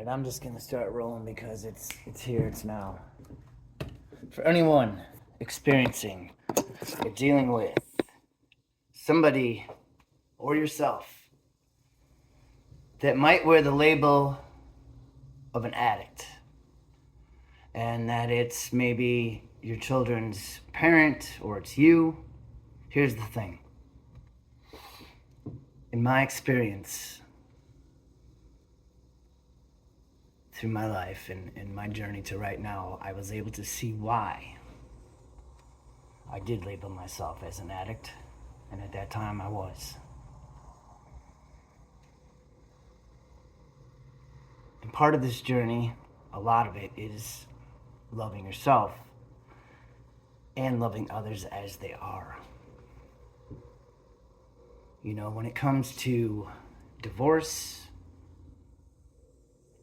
right, I'm just gonna start rolling because it's here, it's now. For anyone experiencing or dealing with somebody or yourself that might wear the label of an addict, and that it's maybe your children's parent or it's you, here's the thing. In my experience, through my life and my journey to right now, I was able to see why I did label myself as an addict, and at that time I was. And part of this journey, a lot of it, is loving yourself and loving others as they are. You know, when it comes to divorce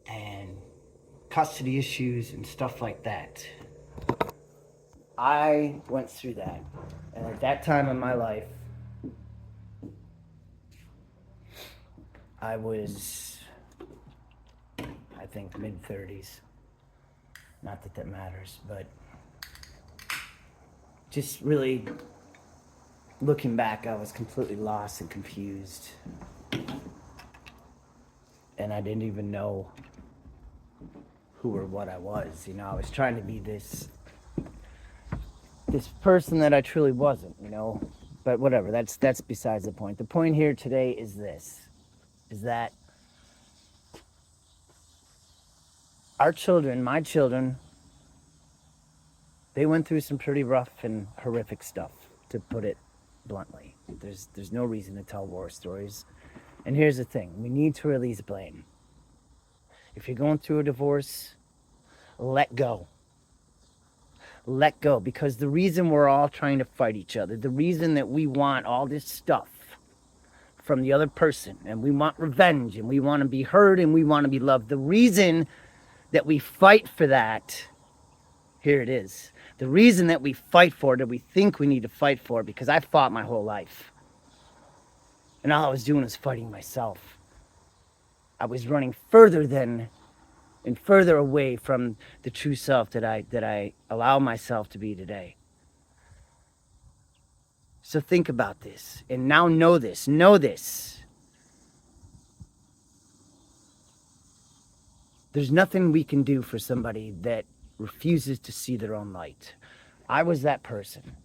and custody issues and stuff like that, I went through that. And at that time in my life, I was, I think, mid-30s. Not that that matters, but just really looking back, I was completely lost and confused. And I didn't even know who or what I was. You know, I was trying to be this person that I truly wasn't, you know. But whatever, that's besides the point. The point here today is this, is that our children, my children, they went through some pretty rough and horrific stuff, to put it bluntly. There's no reason to tell war stories. And here's the thing, we need to release blame. If you're going through a divorce, let go. Let go, because the reason we're all trying to fight each other, the reason that we want all this stuff from the other person, and we want revenge, and we want to be heard, and we want to be loved, the reason that we fight for that, here it is. The reason that we fight for it, or we think we need to fight for it, because I fought my whole life. And all I was doing was fighting myself. I was running further than and further away from the true self that I allow myself to be today. So think about this, and now know this. There's nothing we can do for somebody that refuses to see their own light. I was that person.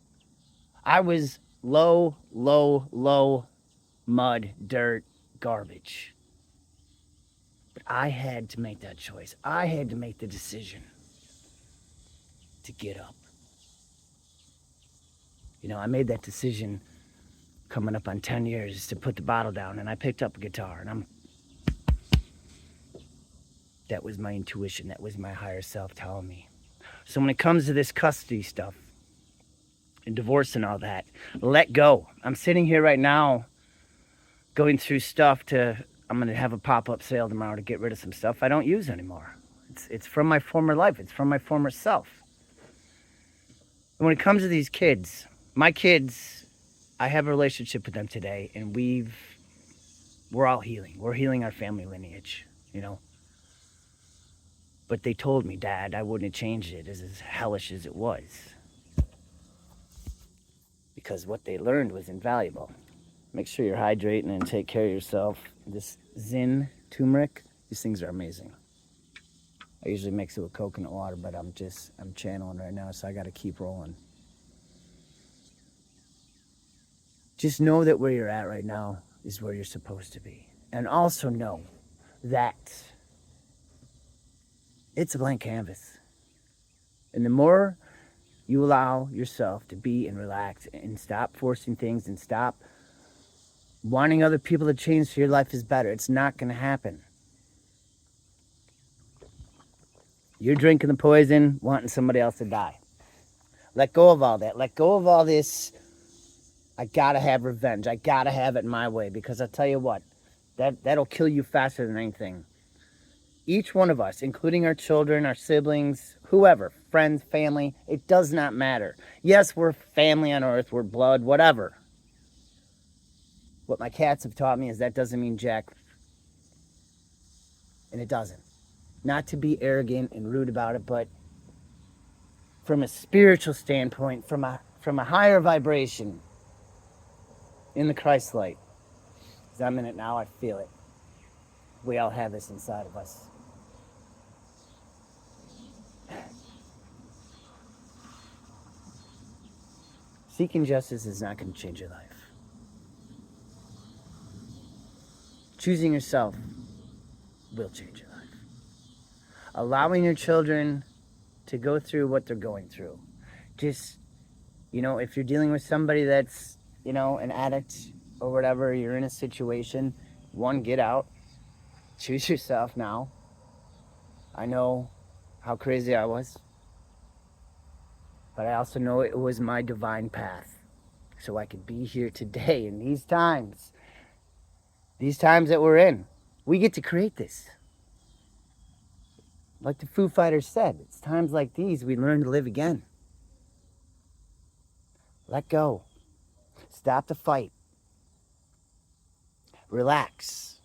I was low, mud, dirt, garbage. But I had to make that choice. I had to make the decision to get up. You know, I made that decision coming up on 10 years to put the bottle down, and I picked up a guitar, and that was my intuition. That was my higher self telling me. So when it comes to this custody stuff and divorce and all that, let go. I'm sitting here right now going through stuff I'm going to have a pop-up sale tomorrow to get rid of some stuff I don't use anymore. It's from my former life. It's from my former self. And when it comes to these kids, my kids, I have a relationship with them today, and we're all healing. We're healing our family lineage, you know. But they told me, Dad, I wouldn't have changed it as hellish as it was. Because what they learned was invaluable. Make sure you're hydrating and take care of yourself. This Zyn turmeric, these things are amazing. I usually mix it with coconut water, but I'm channeling right now, so I got to keep rolling. Just know that where you're at right now is where you're supposed to be. And also know that it's a blank canvas. And the more you allow yourself to be and relax and stop forcing things and stop wanting other people to change so your life is better, it's not going to happen. You're drinking the poison, wanting somebody else to die. Let go of all that. Let go of all this, I got to have revenge. I got to have it my way, because I'll tell you what, that'll kill you faster than anything. Each one of us, including our children, our siblings, whoever, friends, family, it does not matter. Yes, we're family on earth, we're blood, whatever. What my cats have taught me is that doesn't mean jack. And it doesn't. Not to be arrogant and rude about it, but from a spiritual standpoint, from a higher vibration in the Christ light. Because I'm in it now, I feel it. We all have this inside of us. Seeking justice is not going to change your life. Choosing yourself will change your life. Allowing your children to go through what they're going through. Just, if you're dealing with somebody that's, an addict or whatever, you're in a situation, one, get out. Choose yourself now. I know how crazy I was, but I also know it was my divine path. So I could be here today in these times that we're in. We get to create this. Like the Foo Fighters said, it's times like these we learn to live again. Let go. Stop the fight. Relax.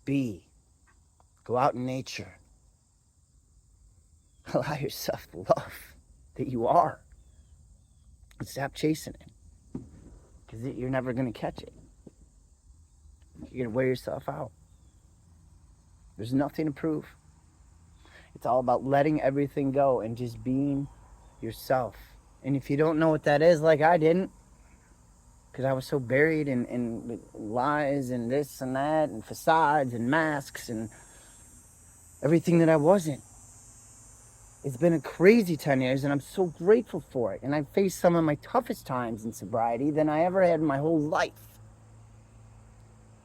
Be. Go out in nature. Allow yourself the love that you are. And stop chasing it. Because you're never going to catch it. You're going to wear yourself out. There's nothing to prove. It's all about letting everything go and just being yourself. And if you don't know what that is, like I didn't, because I was so buried in lies and this and that and facades and masks and everything that I wasn't. It's been a crazy 10 years, and I'm so grateful for it. And I've faced some of my toughest times in sobriety than I ever had in my whole life.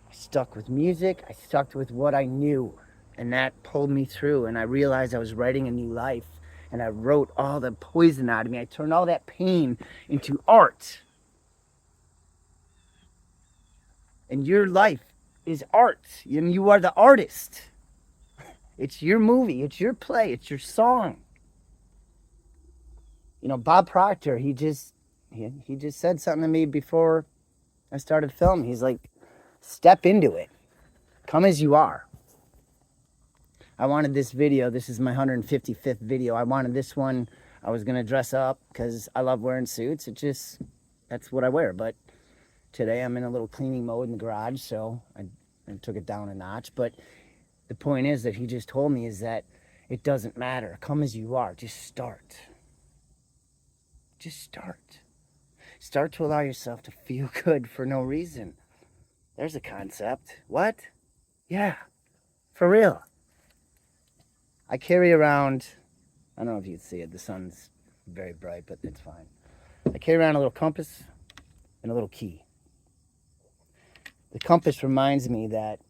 I stuck with music. I stuck with what I knew. And that pulled me through. And I realized I was writing a new life. And I wrote all the poison out of me. I turned all that pain into art. And your life is art. And you are the artist. It's your movie. It's your play. It's your song. Bob Proctor, he just said something to me before I started filming. He's like, step into it. Come as you are. I wanted this video. This is my 155th video. I wanted this one. I was going to dress up because I love wearing suits. That's what I wear. But today I'm in a little cleaning mode in the garage, so I took it down a notch. But the point is that he just told me is that it doesn't matter. Come as you are. Just start. Just start. Start to allow yourself to feel good for no reason. There's a concept. What? Yeah, for real. I carry around, I don't know if you can see it, the sun's very bright, but it's fine. I carry around a little compass and a little key. The compass reminds me that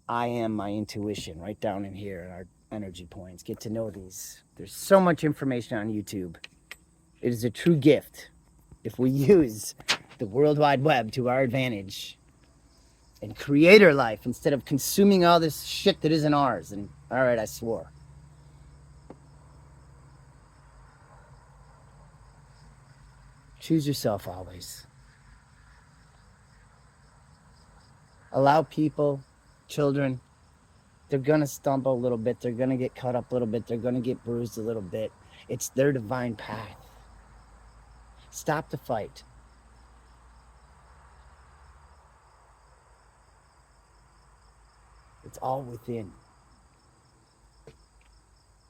I am my intuition right down in here in our energy points. Get to know these. There's so much information on YouTube. It is a true gift if we use the World Wide Web to our advantage and create our life instead of consuming all this shit that isn't ours. And all right, I swore. Choose yourself always. Allow people, children, they're going to stumble a little bit. They're going to get cut up a little bit. They're going to get bruised a little bit. It's their divine path. Stop the fight. It's all within. It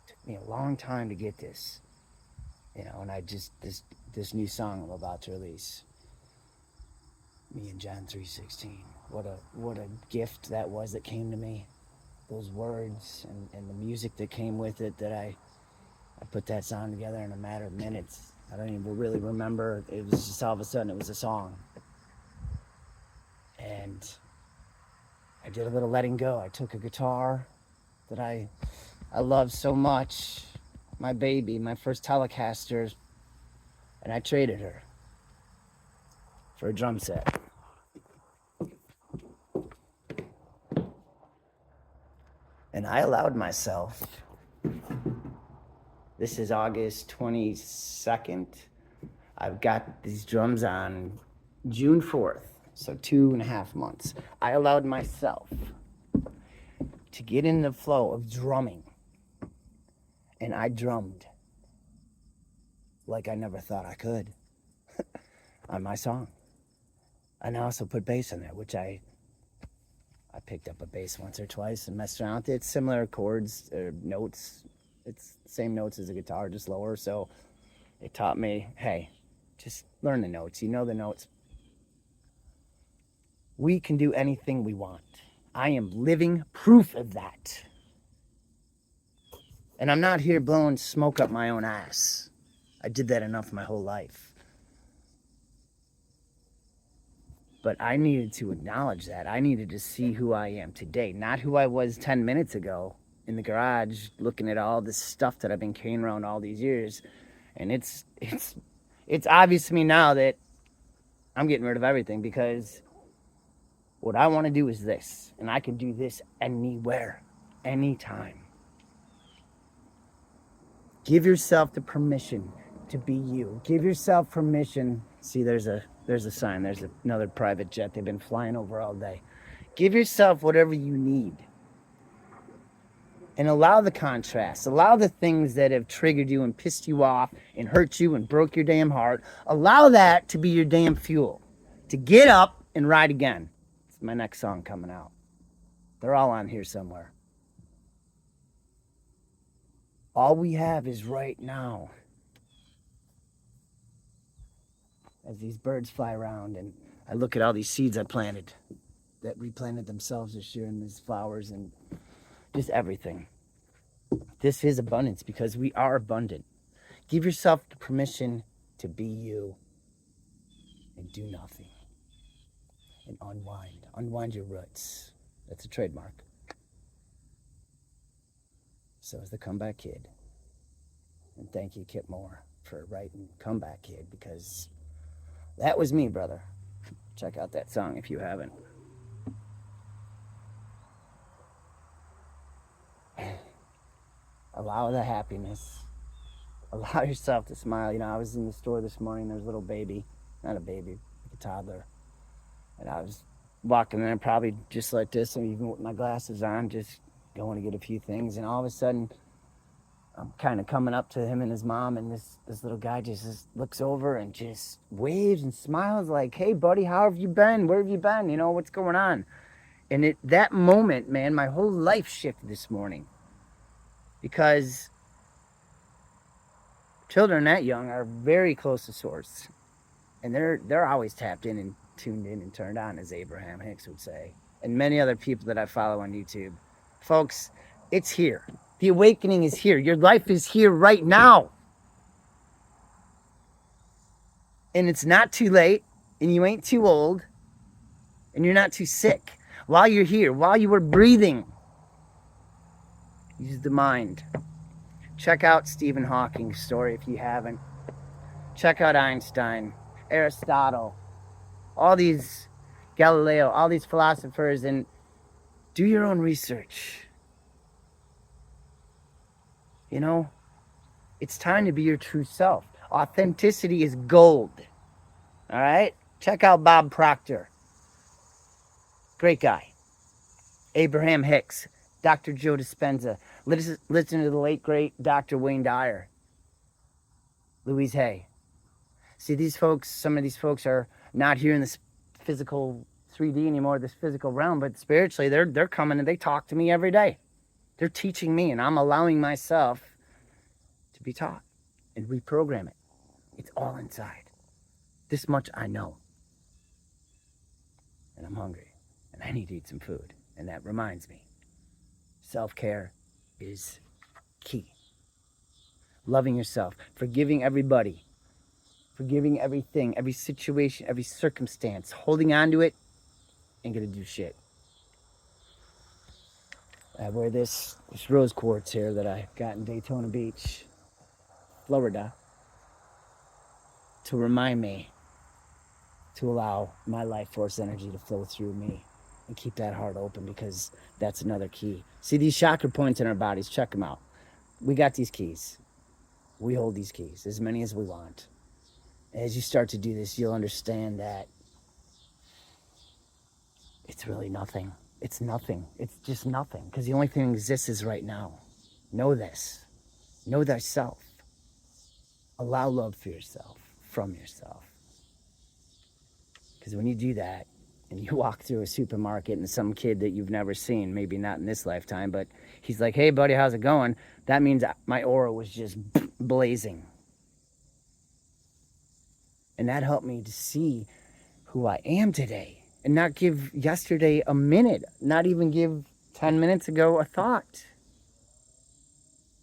took me a long time to get this. And I just, this new song I'm about to release. Me and John 3:16. What a gift that was that came to me. Those words and the music that came with it, that I put that song together in a matter of minutes. I don't even really remember. It was just all of a sudden it was a song. And I did a little letting go. I took a guitar that I love so much, my baby, my first Telecaster, and I traded her for a drum set. And I allowed myself, this is August 22nd, I've got these drums on June 4th, so 2.5 months. I allowed myself to get in the flow of drumming And I drummed like I never thought I could on my song. And I also put bass in there, which I picked up a bass once or twice and messed around with it. It's similar chords or notes. It's the same notes as a guitar, just lower. So it taught me, hey, just learn the notes. You know the notes. We can do anything we want. I am living proof of that. And I'm not here blowing smoke up my own ass. I did that enough my whole life. But I needed to acknowledge that. I needed to see who I am today, not who I was 10 minutes ago in the garage looking at all this stuff that I've been carrying around all these years. And it's obvious to me now that I'm getting rid of everything, because what I want to do is this, and I can do this anywhere, anytime. Give yourself the permission to be you. Give yourself permission. See, there's a sign. There's another private jet. They've been flying over all day. Give yourself whatever you need. And allow the contrast. Allow the things that have triggered you and pissed you off and hurt you and broke your damn heart. Allow that to be your damn fuel. To get up and ride again. It's my next song coming out. They're all on here somewhere. All we have is right now. As these birds fly around and I look at all these seeds I planted that replanted themselves this year, and these flowers and just everything. This is abundance, because we are abundant. Give yourself the permission to be you and do nothing and unwind. Unwind your roots. That's a trademark. So is the Comeback Kid. And thank you, Kip Moore, for writing Comeback Kid, because that was me, brother. Check out that song if you haven't. Allow the happiness. Allow yourself to smile. You know, I was in the store this morning. There's a little baby. Not a baby, like a toddler. And I was walking there probably just like this, and even with my glasses on, just going to get a few things. And all of a sudden, I'm kind of coming up to him and his mom, and this little guy just looks over and just waves and smiles like, hey, buddy, how have you been? Where have you been? You know, what's going on? And that moment, man, my whole life shifted this morning. Because children that young are very close to source. And they're always tapped in and tuned in and turned on, as Abraham Hicks would say. And many other people that I follow on YouTube. Folks, it's here. The awakening is here. Your life is here right now. And it's not too late, and you ain't too old, and you're not too sick. While you're here, while you were breathing, use the mind. Check out Stephen Hawking's story if you haven't. Check out Einstein, Aristotle, all these, Galileo, all these philosophers, and do your own research. You know, it's time to be your true self. Authenticity is gold. All right? Check out Bob Proctor. Great guy. Abraham Hicks, Dr. Joe Dispenza. Listen to the late, great Dr. Wayne Dyer. Louise Hay. See, these folks, some of these folks are not here in this physical 3D anymore, this physical realm, but spiritually, they're coming and they talk to me every day. They're teaching me, and I'm allowing myself to be taught and reprogram it. It's all inside. This much I know. And I'm hungry, and I need to eat some food. And that reminds me, self-care is key. Loving yourself, forgiving everybody, forgiving everything, every situation, every circumstance, holding on to it, ain't gonna do shit. I wear this rose quartz here that I got in Daytona Beach, Florida, to remind me to allow my life force energy to flow through me and keep that heart open, because that's another key. See these chakra points in our bodies, check them out. We got these keys. We hold these keys, as many as we want. As you start to do this, you'll understand that it's really nothing. It's nothing. It's just nothing, because the only thing that exists is right now. Know this. Know thyself. Allow love for yourself, from yourself. Because when you do that, and you walk through a supermarket and some kid that you've never seen, maybe not in this lifetime, but he's like, hey, buddy, how's it going? That means my aura was just blazing. And that helped me to see who I am today and not give yesterday a minute, not even give 10 minutes ago a thought.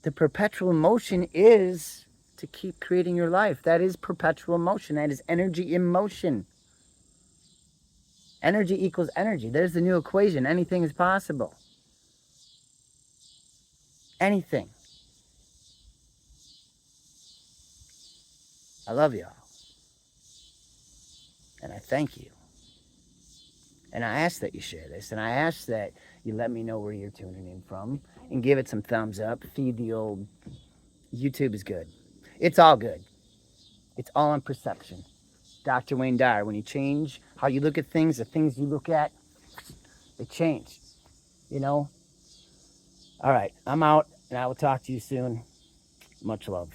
The perpetual motion is to keep creating your life. That is perpetual motion. That is energy in motion. Energy equals energy. There's the new equation. Anything is possible. Anything. I love y'all. And I thank you. And I ask that you share this. And I ask that you let me know where you're tuning in from. And give it some thumbs up. Feed the old... YouTube is good. It's all good. It's all in perception. Dr. Wayne Dyer, when you change how you look at things, the things you look at, they change. You know? All right, I'm out, and I will talk to you soon. Much love.